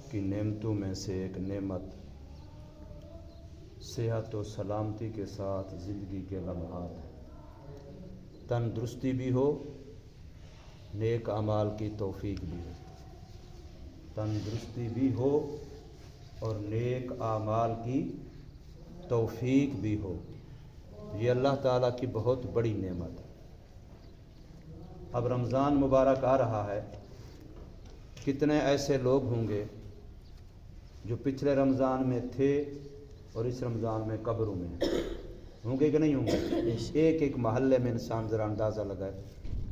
کی نعمتوں میں سے ایک نعمت صحت و سلامتی کے ساتھ زندگی کے لمحات ہیں۔ تندرستی بھی ہو، نیک اعمال کی توفیق بھی ہو۔ تندرستی بھی ہو اور نیک اعمال کی توفیق بھی ہو، یہ اللہ تعالیٰ کی بہت بڑی نعمت ہے۔ اب رمضان مبارک آ رہا ہے، کتنے ایسے لوگ ہوں گے جو پچھلے رمضان میں تھے اور اس رمضان میں قبروں میں ہوں گے کہ نہیں ہوں گے؟ ایک ایک محلے میں انسان ذرا اندازہ لگائے،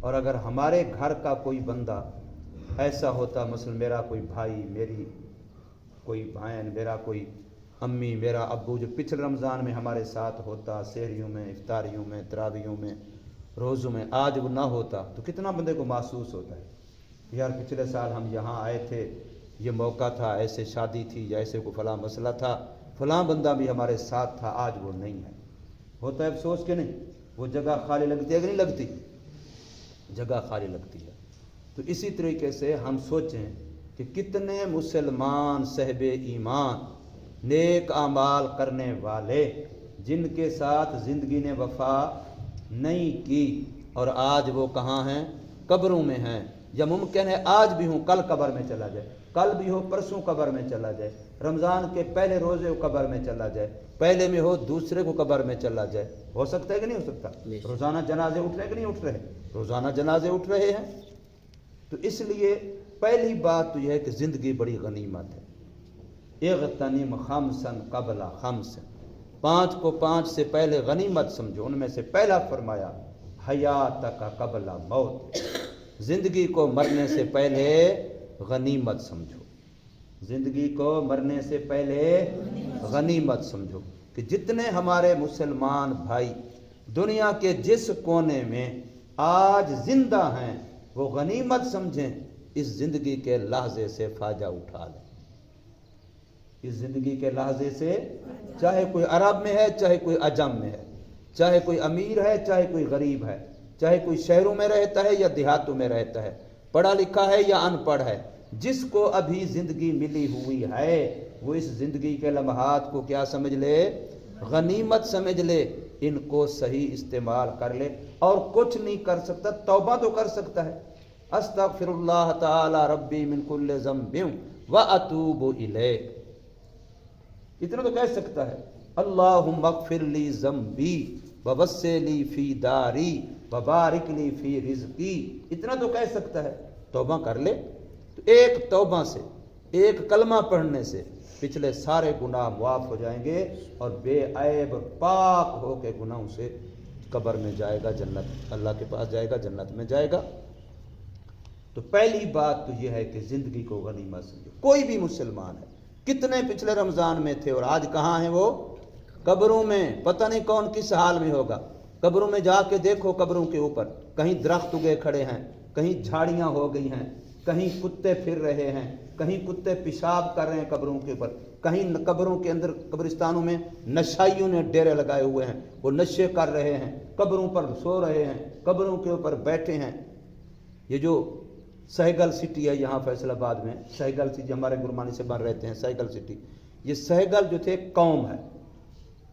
اور اگر ہمارے گھر کا کوئی بندہ ایسا ہوتا، مثلا میرا کوئی بھائی، میری کوئی بہن، میرا کوئی امی، میرا ابو، جو پچھلے رمضان میں ہمارے ساتھ ہوتا، سحریوں میں، افطاریوں میں، تراویحوں میں، روزوں میں، آج وہ نہ ہوتا تو کتنا بندے کو محسوس ہوتا ہے یار پچھلے سال ہم یہاں آئے تھے، یہ موقع تھا، ایسے شادی تھی یا ایسے کو فلاں مسئلہ تھا، فلاں بندہ بھی ہمارے ساتھ تھا، آج وہ نہیں ہے۔ ہوتا ہے افسوس کہ نہیں؟ وہ جگہ خالی لگتی ہے کہ نہیں لگتی؟ جگہ خالی لگتی ہے۔ تو اسی طریقے سے ہم سوچیں کہ کتنے مسلمان صاحب ایمان، نیک اعمال کرنے والے، جن کے ساتھ زندگی نے وفا نہیں کی، اور آج وہ کہاں ہیں؟ قبروں میں ہیں، یا ممکن ہے آج بھی ہوں، کل قبر میں چلا جائے، کل بھی ہو پرسوں قبر میں چلا جائے، رمضان کے پہلے روزے کو قبر میں چلا جائے، پہلے میں ہو دوسرے کو قبر میں چلا جائے۔ ہو سکتا ہے کہ نہیں ہو سکتا؟ روزانہ جنازے اٹھ رہے کہ نہیں اٹھ رہے؟ روزانہ جنازے اٹھ رہے ہیں۔ تو اس لیے پہلی بات تو یہ ہے کہ زندگی بڑی غنیمت ہے۔ اغتنم خمسا قبل خمس، 5 کو 5 سے پہلے غنیمت سمجھو۔ ان میں سے پہلا فرمایا حیاتک قبل موت، زندگی کو مرنے سے پہلے غنیمت سمجھو۔ زندگی کو مرنے سے پہلے غنیمت سمجھو کہ جتنے ہمارے مسلمان بھائی دنیا کے جس کونے میں آج زندہ ہیں، وہ غنیمت سمجھیں، اس زندگی کے لحظے سے فائدہ اٹھا لیں۔ اس زندگی کے لحظے سے، چاہے کوئی عرب میں ہے، چاہے کوئی عجم میں ہے، چاہے کوئی امیر ہے، چاہے کوئی غریب ہے، چاہے کوئی شہروں میں رہتا ہے یا دیہاتوں میں رہتا ہے، پڑھا لکھا ہے یا ان پڑھ ہے، جس کو ابھی زندگی ملی ہوئی ہے وہ اس زندگی کے لمحات کو کیا سمجھ لے؟ غنیمت سمجھ لے، ان کو صحیح استعمال کر لے۔ اور کچھ نہیں کر سکتا، توبہ تو کر سکتا ہے، استغفر اللہ تعالی ربی من کل ذنب واتوب الیہ، اتنا تو کہہ سکتا ہے۔ اللہم اغفر لی ذنبی ووسع لی فی داری وبارک لی فی رزقی، اتنا تو کہہ سکتا ہے، توبہ کر لے۔ تو ایک توبہ سے، ایک کلمہ پڑھنے سے پچھلے سارے گناہ معاف ہو جائیں گے، اور بے عیب پاک ہو کے گناہوں سے قبر میں جائے گا، جنت اللہ کے پاس جائے گا، جنت میں جائے گا۔ تو پہلی بات تو یہ ہے کہ زندگی کو غنیمت سمجھو۔ کوئی بھی مسلمان ہے، کتنے پچھلے رمضان میں تھے اور آج کہاں ہیں؟ وہ قبروں میں، پتہ نہیں کون کس حال میں ہوگا۔ قبروں میں جا کے دیکھو، قبروں کے اوپر کہیں درخت اگے کھڑے ہیں، کہیں جھاڑیاں ہو گئی ہیں، کہیں کتے پھر رہے ہیں، کہیں کتے پیشاب کر رہے ہیں قبروں کے اوپر، کہیں قبروں کے اندر، قبرستانوں میں نشائیوں نے ڈیرے لگائے ہوئے ہیں، وہ نشے کر رہے ہیں، قبروں پر سو رہے ہیں، قبروں کے اوپر بیٹھے ہیں۔ یہ جو سہگل سٹی ہے یہاں فیصل آباد میں، سہگل سٹی، ہمارے گرمانی سے بن رہتے ہیں سہگل سٹی، یہ سہگل جو تھے قوم ہے،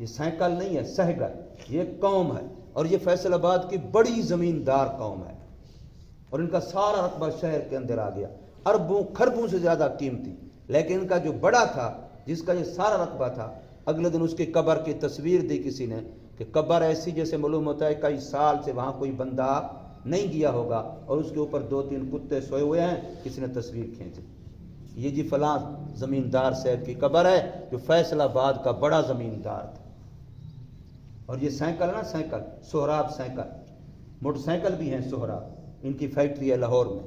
یہ سینکل نہیں ہے، سہگل یہ قوم ہے، اور یہ فیصل آباد کی بڑی زمیندار قوم ہے، اور ان کا سارا رقبہ شہر کے اندر آ گیا، اربوں خربوں سے زیادہ قیمتی۔ لیکن ان کا جو بڑا تھا، جس کا یہ سارا رقبہ تھا، اگلے دن اس کی قبر کی تصویر دی کسی نے، کہ قبر ایسی جیسے معلوم ہوتا ہے کئی سال سے وہاں کوئی بندہ نہیں گیا ہوگا، اور اس کے اوپر 2-3 کتے سوئے ہوئے ہیں، کسی نے تصویر کھینچی، یہ جی فلاں زمیندار صاحب کی قبر ہے جو فیصل آباد کا بڑا زمیندار تھا۔ اور یہ سائیکل نا، cycle Sohrab cycle, motor cycle بھی ہیں سہراب، ان کی فیکٹری ہے لاہور میں،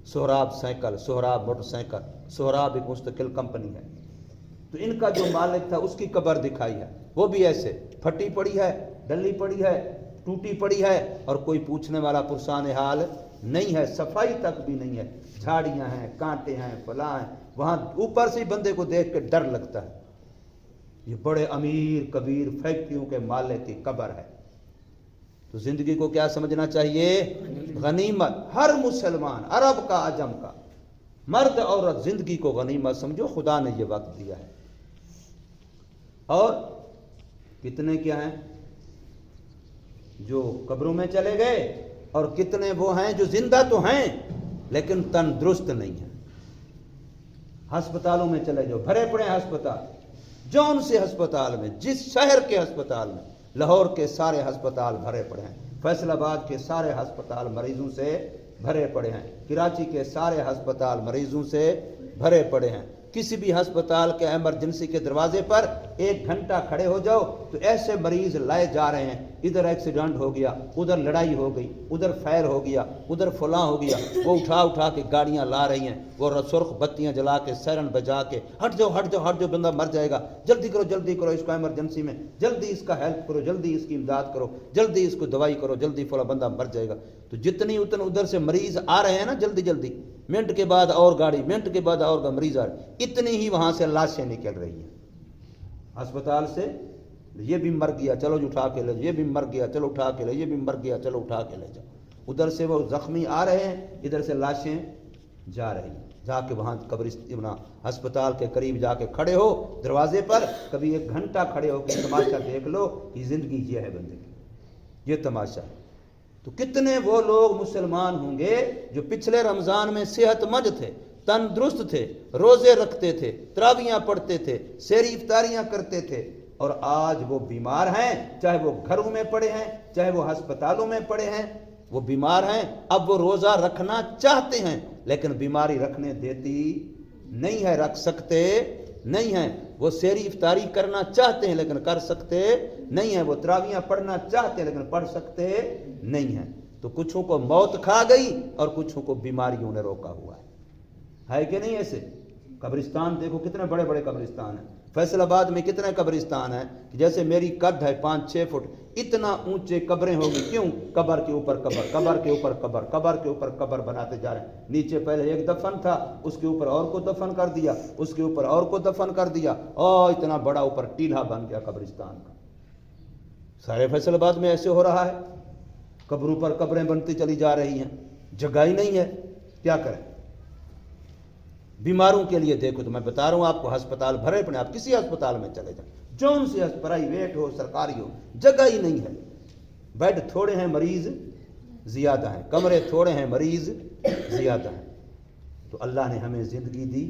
Sohrab cycle, Sohrab motor cycle, Sohrab ایک مستقل کمپنی ہے۔ تو ان کا جو مالک تھا اس کی قبر دکھائی ہے، وہ بھی ایسے پھٹی پڑی ہے، ڈلی پڑی ہے، ٹوٹی پڑی ہے، اور کوئی پوچھنے والا پرسان حال نہیں ہے، صفائی تک بھی نہیں ہے، جھاڑیاں ہیں، کانٹے ہیں، فلاں ہیں، وہاں اوپر سے ہی بندے کو دیکھ کے ڈر لگتا ہے۔ یہ بڑے امیر کبیر فیکٹریوں کے مالک کی قبر ہے۔ تو زندگی کو کیا سمجھنا چاہیے؟ गनीमत हर मुसलमान, अरब का अजम का, मर्द औरत जिंदगी को गनीमत समझो, खुदा ने ये वक्त दिया है। और कितने क्या हैं जो कब्रों में चले गए, और कितने वो हैं जो जिंदा तो हैं लेकिन तंदुरुस्त नहीं है। अस्पतालों में चले जाओ, भरे पड़े हैं अस्पताल, जौन से अस्पताल में, जिस शहर के अस्पताल में, लाहौर के सारे अस्पताल भरे पड़े हैं, फैसलाबाद के सारे अस्पताल मरीजों से भरे पड़े हैं, कराची के सारे अस्पताल मरीजों से भरे पड़े हैं। किसी भी अस्पताल के इमरजेंसी के दरवाजे पर 1 घंटा खड़े हो जाओ तो ऐसे मरीज लाए जा रहे हैं, इधर एक्सीडेंट हो गया, उधर लड़ाई हो गई, उधर फायर हो गया, उधर फलां हो गया, वो उठा उठा के गाड़ियां ला रही हैं, वो सुर्ख बत्तियां जला के सैरन बजा के, हट जाओ हट जाओ हट जाओ, बंदा मर जाएगा, जल्दी करो इसको इमरजेंसी में, जल्दी इसका हेल्प करो, जल्दी इसकी इमदाद करो, जल्दी इसको दवाई करो, जल्दी फला बंदा मर जाएगा। तो जितनी उतने उधर से मरीज आ रहे हैं ना, जल्दी जल्दी, मिनट के बाद और गाड़ी, मिनट के बाद और मरीज आ रहे, इतनी ही वहां से लाशें निकल रही हैं अस्पताल से। ये भी मर गया, चलो उठा के ले, ये भी मर गया, चलो उठा के ले, ये भी मर गया, चलो उठा के ले जाओ। उधर से वो जख्मी आ रहे हैं, इधर से लाशें जा रही हैं। जाके वहां कब्रिस्तान अस्पताल के करीब जाके खड़े हो दरवाजे पर, कभी 1 घंटा खड़े हो के तमाशा देख लो कि जिंदगी ये है बंदे की, ये तमाशा है। तो कितने वो लोग मुसलमान होंगे जो पिछले रमजान में सेहतमंद थे, तंदुरुस्त थे, रोजे रखते थे, तरावियां पढ़ते थे, सेहरी इफ्तारियां करते थे, और आज वो बीमार हैं, चाहे वो घरों में पड़े हैं, चाहे वो अस्पतालों में पड़े हैं, वो बीमार हैं। अब वो रोजा रखना चाहते हैं लेकिन बीमारी रखने देती नहीं है, रख सकते नहीं हैं। वो सेहरी इफ्तारी करना चाहते हैं लेकिन कर सकते नहीं है। वो तरावियां पढ़ना चाहते हैं लेकिन पढ़ सकते नहीं हैं। तो कुछों को मौत खा गई और कुछों को बीमारियों ने रोका हुआ है कि नहीं? ऐसे कब्रिस्तान देखो, कितने बड़े बड़े कब्रिस्तान हैं। फैसलाबाद में कितने कब्रिस्तान हैं कि जैसे मेरी कद है 5-6 फुट, इतना ऊंचे कब्रें होगी। क्यों? कब्र के ऊपर कब्र, कब्र के ऊपर कब्र, कब्र के ऊपर कब्र बनाते जा रहे हैं। नीचे पहले एक दफन था, उसके ऊपर और को दफन कर दिया, उसके ऊपर और को दफन कर दिया, और इतना बड़ा ऊपर टीला बन गया कब्रिस्तान का। सारे फैसलाबाद में ऐसे हो रहा है, कब्रों पर कब्रें बनती चली जा रही हैं, जगह ही नहीं है, क्या करें? बीमारों के लिए देखो, तो मैं बता रहा हूं आपको, अस्पताल भरे पड़े। आप किसी अस्पताल में चले जाए, जौन से प्राइवेट हो सरकारी हो, जगह ही नहीं है। बेड थोड़े हैं, मरीज ज्यादा हैं, कमरे थोड़े हैं, मरीज ज्यादा हैं। तो अल्लाह ने हमें जिंदगी दी,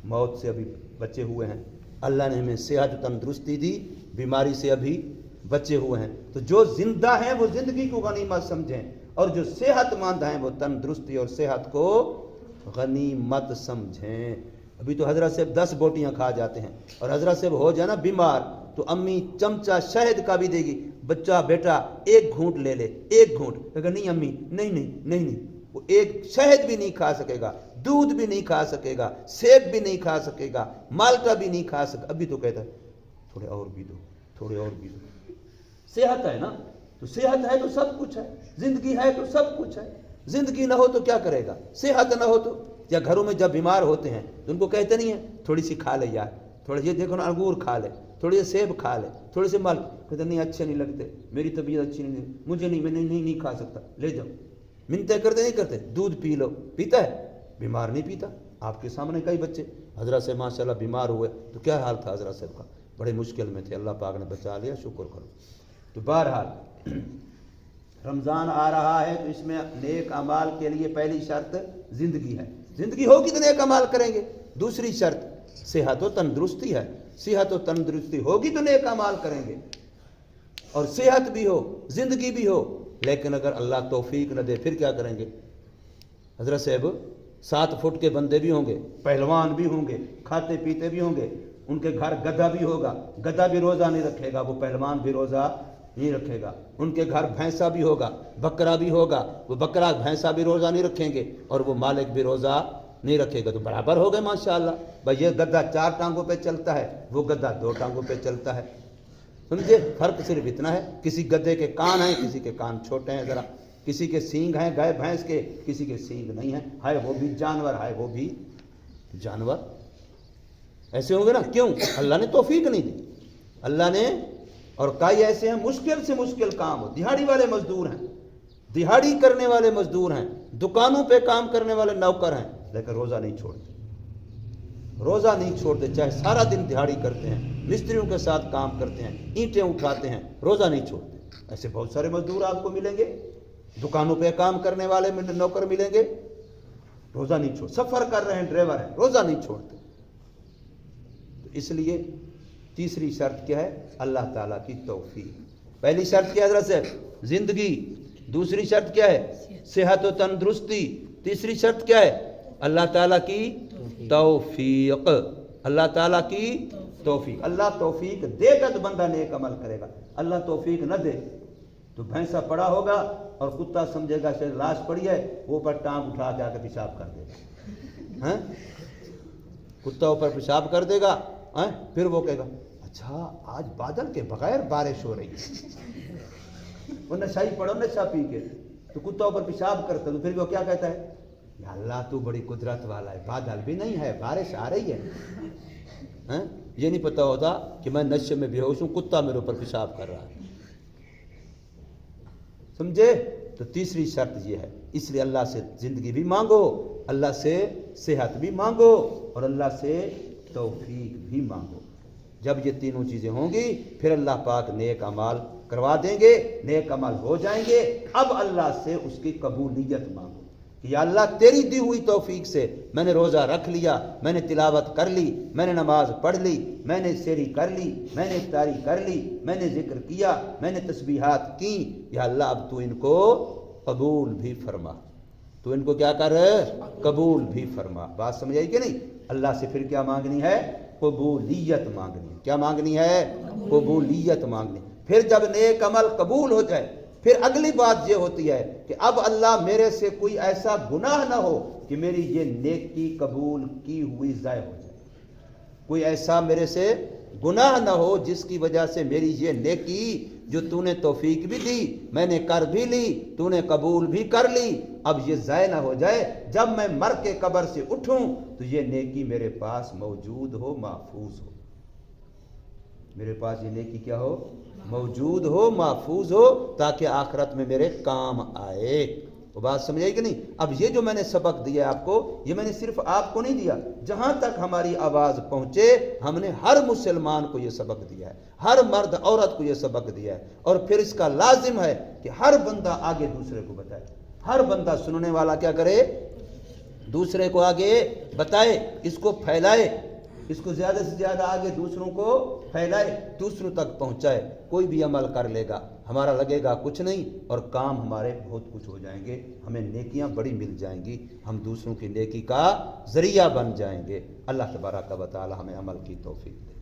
मौत से अभी बचे हुए हैं। अल्लाह ने हमें सेहत तंदुरुस्ती दी, बीमारी से अभी बचे हुए हैं। तो जो जिंदा हैं वो जिंदगी को गनीमत समझें, और जो सेहतमंद हैं वो तंदुरुस्ती और सेहत को गनीमत समझें। अभी तो हजरत साहब 10 बोटियां खा जाते हैं, और हजरत साहब हो जाए ना बीमार तो अम्मी चमचा शहद का भी देगी, बच्चा बेटा 1 घूंट ले ले, 1 घूंट। कहेगा नहीं अम्मी, नहीं नहीं नहीं नहीं। वो एक शहद भी नहीं खा सकेगा, दूध भी नहीं खा सकेगा, सेब भी नहीं खा सकेगा, माल्टा भी नहीं खा सकेगा। अभी तो कहता है थोड़े और भी दो, थोड़े और भी दो। सेहत है ना, तो सेहत है तो सब कुछ है, जिंदगी है तो सब कुछ है। जिंदगी ना हो तो क्या करेगा? सेहत ना हो तो। या घरों में जब बीमार होते हैं तो उनको कहते नहीं है थोड़ी सी खा ले यार, थोड़ी सी देखो ना अंगूर खा ले, थोड़ी सी सेब खा ले, थोड़ी सी माल। कहते नहीं अच्छे नहीं लगते, मेरी तबीयत अच्छी नहीं, मुझे नहीं, मैं नहीं खा सकता, ले जाओ। मिन्नतें करते नहीं करते, दूध पी लो, पीता है? बीमार नहीं पीता। आपके सामने कई बच्चे हजरत से माशाल्लाह बीमार हुए, तो क्या हाल था हजरत साहब का? बड़े मुश्किल में थे, अल्लाह पाक ने बचा लिया, शुक्र करो। तो बहरहाल रमज़ान आ रहा है, तो इसमें नेक अमाल के लिए पहली शर्त जिंदगी है। जिंदगी होगी तो नेक अमाल करेंगे। दूसरी शर्त सेहत व तंदुरुस्ती है। सेहत व तंदुरुस्ती होगी तो नेक अमाल करेंगे। और सेहत भी हो, जिंदगी भी हो, लेकिन अगर अल्लाह तौफीक न दे फिर क्या करेंगे? हजरत साहब 7 फुट के बंदे भी होंगे, पहलवान भी होंगे, खाते पीते भी होंगे, उनके घर गधा भी होगा, गधा भी रोज़ा नहीं रखेगा, वो पहलवान भी रोज़ा नहीं रखेगा। उनके घर भैंसा भी होगा, बकरा भी होगा, वो बकरा भैंसा भी रोज़ा नहीं रखेंगे, और वो मालिक भी रोज़ा नहीं रखेगा। तो बराबर हो गए माशाअल्लाह। भाई ये गधा 4 टांगों पे चलता है, वो गधा 2 टांगों पे चलता है। समझे? फर्क सिर्फ इतना है, किसी गधे के कान हैं, किसी के कान छोटे हैं ज़रा, किसी के सींग हैं गाय भैंस के, किसी के सींग नहीं है वो भी जानवर, है वो भी जानवर। ऐसे होंगे ना, क्यों? अल्लाह ने तौफीक नहीं दी। अल्लाह ने, और कई ऐसे हैं मुश्किल से मुश्किल काम हो, दिहाड़ी वाले मजदूर हैं, दिहाड़ी करने वाले मजदूर हैं, दुकानों पे काम करने वाले नौकर हैं, लेकिन रोज़ा नहीं छोड़ते, रोज़ा नहीं छोड़ते, चाहे सारा दिन दिहाड़ी करते हैं, मिस्त्रियों के साथ काम करते हैं, ईंटें उठाते हैं, रोज़ा नहीं छोड़ते। ऐसे बहुत सारे मजदूर आपको मिलेंगे, दुकानों पे काम करने वाले नौकर मिलेंगे, रोज़ा नहीं छोड़, सफ़र कर रहे हैं, ड्राइवर हैं, रोज़ा नहीं छोड़ते। तो इसलिए तीसरी शर्त क्या है? अल्लाह ताला की तौफीक। पहली शर्त क्या है हज़रत साहब? जिंदगी। दूसरी शर्त क्या है? सेहत व तंदुरुस्ती। तीसरी शर्त क्या है? अल्लाह ताला की तौफीक। अल्लाह ताला की तौफीक। अल्लाह तौफीक देगा तो बंदा नेक अमल करेगा, अल्लाह तौफीक न दे तो भैंसा पड़ा होगा और कुत्ता समझेगा शायद लाश पड़ी है, वो ऊपर टांग उठा के आकर पेशाब कर देगा, हैं? कुत्ता ऊपर पेशाब कर देगा, हैं? फिर वो कहेगा अच्छा आज बादल के बगैर बारिश हो रही है। वो नशा ही पड़ो, नशा पी के तो कुत्ता ऊपर पेशाब करता, तो फिर वो क्या कहता है? या अल्लाह तू बड़ी कुदरत वाला है, बादल भी नहीं है, बारिश आ रही है, हैं? ये नहीं पता होता कि मैं नशे में बेहोश हूं, कुत्ता मेरे ऊपर पेशाब कर रहा है। समझे? तो तीसरी शर्त ये है। इसलिए अल्लाह से जिंदगी भी मांगो, अल्लाह से सेहत भी मांगो और अल्लाह से तौफीक भी मांगो। जब ये तीनों चीजें होंगी फिर अल्लाह पाक नेक अमाल करवा देंगे, नेक अमल हो जाएंगे। अब अल्लाह से उसकी कबूलियत मांगो कि या अल्लाह तेरी दी हुई तौफीक से मैंने रोज़ा रख लिया, मैंने तिलावत कर ली, मैंने नमाज पढ़ ली, मैंने सेरी कर ली, मैंने इफ्तारी कर ली, मैंने जिक्र किया, मैंने तस्बीहात की, या अल्लाह अब तू इनको कबूल भी फरमा, तू इनको क्या कर? कबूल भी फरमा। बात समझ आई कि नहीं? अल्लाह से फिर क्या मांगनी है? कबूलियत मांगनी। क्या मांगनी है? कबूलियत मांगनी। फिर जब नेक अमल कबूल हो जाए फिर अगली बात ये होती है कि अब अल्लाह मेरे से कोई ऐसा गुनाह ना हो कि मेरी ये नेकी कबूल की हुई ज़ाय हो जाए, कोई ऐसा मेरे से गुनाह ना हो जिसकी वजह से मेरी ये नेकी जो तूने तौफीक भी दी, मैंने कर भी ली, तूने कबूल भी कर ली, अब ये ज़ाय ना हो जाए। जब मैं मर के कब्र से उठूं तो ये नेकी मेरे पास मौजूद हो, महफूज हो, मेरे पास ये नेकी क्या हो? मौजूद हो, महफूज हो, ताकि आखिरत में मेरे काम आए। वो बात समझ आई कि नहीं? अब ये जो मैंने सबक दिया आपको, ये मैंने सिर्फ आपको नहीं दिया, जहां तक हमारी आवाज पहुंचे हमने हर मुसलमान को ये सबक दिया है, हर मर्द औरत को ये सबक दिया है। और फिर इसका लाजिम है कि हर बंदा आगे दूसरे को बताए, हर बंदा सुनने वाला क्या करे? दूसरे को आगे बताए, इसको फैलाए, इसको ज्यादा से ज्यादा आगे दूसरों को फैलाए, दूसरों तक पहुंचाए। कोई भी अमल कर लेगा, हमारा लगेगा कुछ नहीं और काम हमारे बहुत कुछ हो जाएंगे, हमें नेकियां बड़ी मिल जाएंगी, हम दूसरों की नेकी का जरिया बन जाएंगे। अल्लाह तबारक व तआला हमें अमल की तौफीक दे।